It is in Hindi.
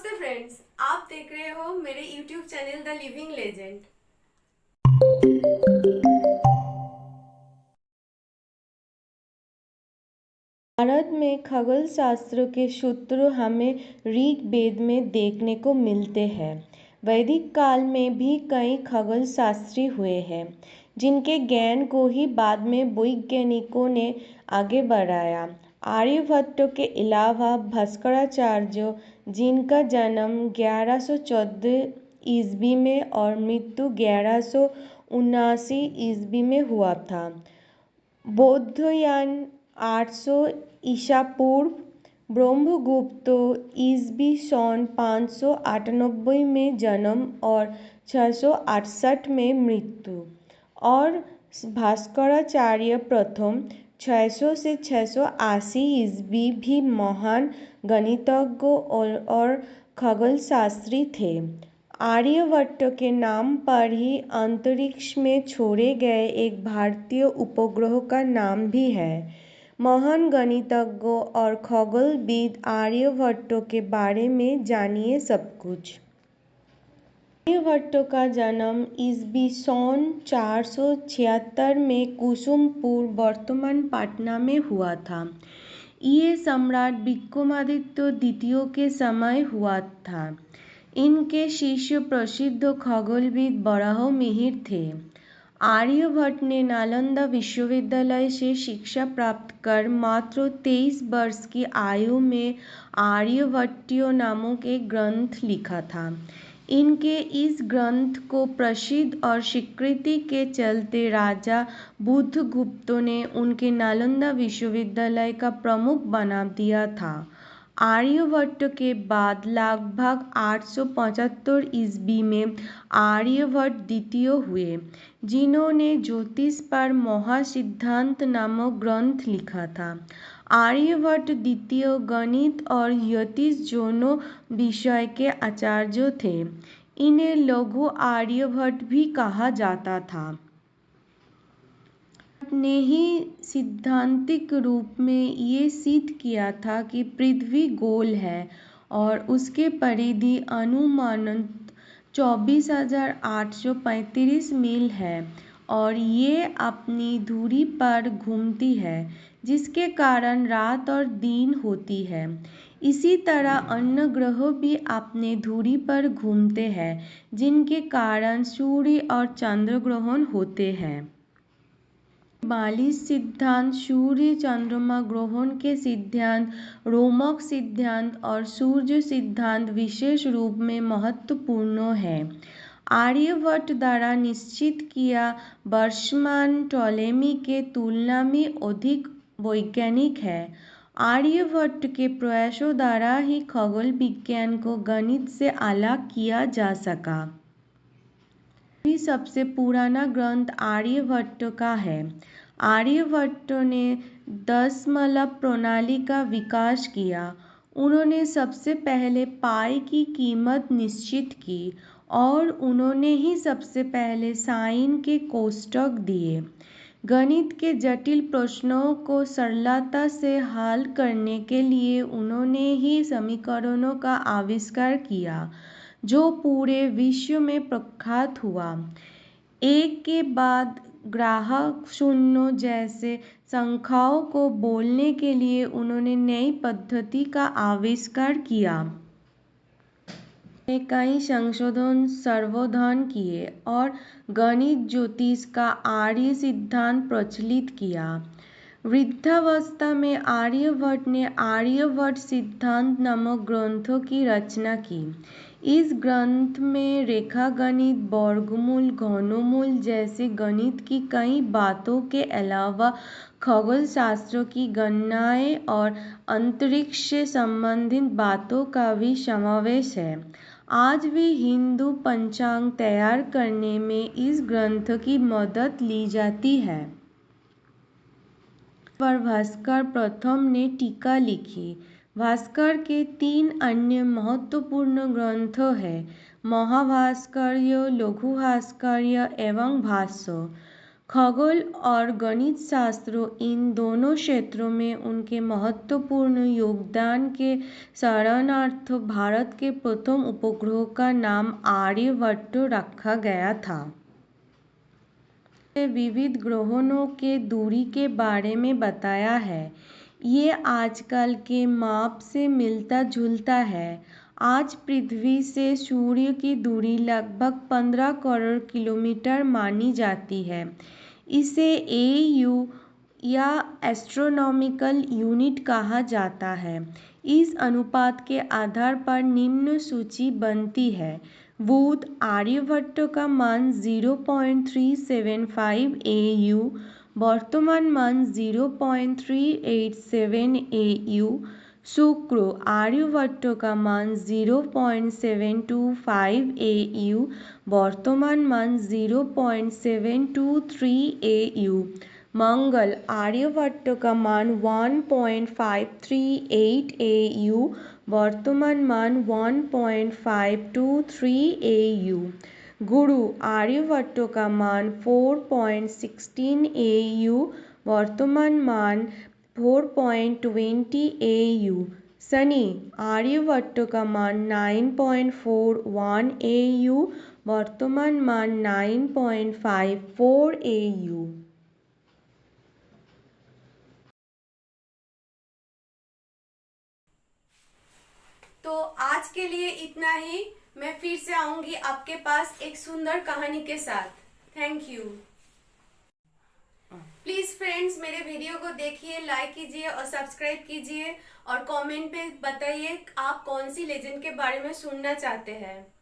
नमस्ते फ्रेंड्स, आप देख रहे हो मेरे YouTube channel the living legend. Bharat में खगोल शास्त्र के सूत्र हमें ऋग्वेद में देखने को मिलते हैं। वैदिक काल में भी कई खगोल शास्त्री हुए हैं, जिनके ज्ञान को ही बाद में वैज्ञानिकों ने आगे बढ़ाया। आर्यभट्ट के अलावा भास्कराचार्य, जिनका जन्म 1114 ईस्वी में और मृत्यु 1179 ईस्वी में हुआ था। बौद्धयान 800 ईसा पूर्व, ब्रह्मगुप्त ईस्वी सन 598 में जन्म और 668 में मृत्यु, और भास्कराचार्य प्रथम 600 से 680 ईस्वी भी महान गणितज्ञ और खगोल शास्त्री थे। आर्यभट्ट के नाम पर ही अंतरिक्ष में छोड़े गए एक भारतीय उपग्रह का नाम भी है। महान गणितज्ञ और खगोलविद आर्यभट्ट के बारे में जानिए सब कुछ। आर्यभट्ट का जन्म ईस्वी सन 476 में कुसुमपुर, वर्तमान पटना में हुआ था। ये सम्राट विक्रमादित्य द्वितीय के समय हुआ था। इनके शिष्य प्रसिद्ध खगोलविद वराहमिहिर थे। आर्यभट्ट ने नालंदा विश्वविद्यालय से शिक्षा प्राप्त कर मात्र 23 वर्ष की आयु में आर्यभट्टीय नामक एक ग्रंथ लिखा था। इनके इस ग्रंथ को प्रसिद्ध और स्वीकृति के चलते राजा बुद्धगुप्त ने उनके नालंदा विश्वविद्यालय का प्रमुख बना दिया था। आर्यभट्ट के बाद लगभग 875 ईस्वी में आर्यभट्ट द्वितीय हुए, जिन्होंने ज्योतिष पर महासिद्धांत नामक ग्रंथ लिखा था। आर्यभट्ट द्वितीय गणित और ज्योतिष दोनों विषय के आचार्य थे। इन्हें लघु आर्यभट्ट भी कहा जाता था। ने ही सिद्धांतिक रूप में ये सिद्ध किया था कि पृथ्वी गोल है और उसके परिधि अनुमानतः 24,835 मील है और ये अपनी धुरी पर घूमती है, जिसके कारण रात और दिन होती है। इसी तरह अन्य ग्रह भी अपने धुरी पर घूमते हैं, जिनके कारण सूर्य और चंद्र ग्रहण होते हैं। बालिश सिद्धांत, सूर्य चंद्रमा ग्रहण के सिद्धांत, रोमक सिद्धांत और सूर्य सिद्धांत विशेष रूप में महत्वपूर्ण है। आर्यभट्ट द्वारा निश्चित किया वर्षमान टॉलेमी के तुलना में अधिक वैज्ञानिक है। आर्यभट्ट के प्रयासों द्वारा ही खगोल विज्ञान को गणित से अलग किया जा सका। सबसे पुराना ग्रंथ आर्यभट्ट का है। आर्यभट्ट ने दशमलव प्रणाली का विकास किया। उन्होंने सबसे पहले पाई की कीमत निश्चित की और उन्होंने ही सबसे पहले साइन के कोष्ठक दिए। गणित के जटिल प्रश्नों को सरलता से हल करने के लिए उन्होंने ही समीकरणों का आविष्कार किया, जो पूरे विश्व में प्रख्यात हुआ। एक के बाद ग्राहक शून्य जैसे संख्याओं को बोलने के लिए उन्होंने नई पद्धति का आविष्कार किया। कई संशोधन संवर्धन किए और गणित ज्योतिष का आर्य सिद्धांत प्रचलित किया। वृद्धावस्था में आर्यभट्ट ने आर्यभट्ट सिद्धांत नामक ग्रंथों की रचना की। इस ग्रंथ में रेखागणित, वर्गमूल, घनमूल जैसे गणित की कई बातों के अलावा खगोल शास्त्र की गणनाएं और अंतरिक्ष से संबंधित बातों का भी समावेश है। आज भी हिंदू पंचांग तैयार करने में इस ग्रंथ की मदद ली जाती है। पर भास्कर प्रथम ने टीका लिखी। भास्कर के 3 अन्य महत्वपूर्ण ग्रंथ हैं: महाभास्कर्य, लघु भास्कर्य एवं भाष्य। खगोल और गणित शास्त्र इन दोनों क्षेत्रों में उनके महत्वपूर्ण योगदान के स्मरणार्थ भारत के प्रथम उपग्रह का नाम आर्यभट्ट रखा गया था। विविध ग्रहों के दूरी के बारे में बताया है। ये आजकल के माप से मिलता जुलता है। आज पृथ्वी से सूर्य की दूरी लगभग 15 करोड़ किलोमीटर मानी जाती है। इसे AU या एस्ट्रोनॉमिकल यूनिट कहा जाता है। इस अनुपात के आधार पर निम्न सूची बनती है। बुध आर्यभट्ट का मान 0.375 AU, वर्तमान मान 0.387 AU। शुक्र आर्यभट्ट का मान 0.725 AU, वर्तमान मान 0.723 AU। मंगल आर्यभट्ट का मान 1.538 AU, वर्तमान मान 1.523 AU। गुरु आर्यभट्ट का मान 4.16 AU, वर्तमान मान 4.20 AU। शनि आर्यभट्ट का मान 9.41 AU, वर्तमान मान 9.54 AU। तो आज के लिए इतना ही। मैं फिर से आऊंगी आपके पास एक सुंदर कहानी के साथ। Thank you. प्लीज फ्रेंड्स, मेरे वीडियो को देखिए, लाइक कीजिए और सब्सक्राइब कीजिए और कमेंट पे बताइए आप कौन सी लेजेंड के बारे में सुनना चाहते हैं।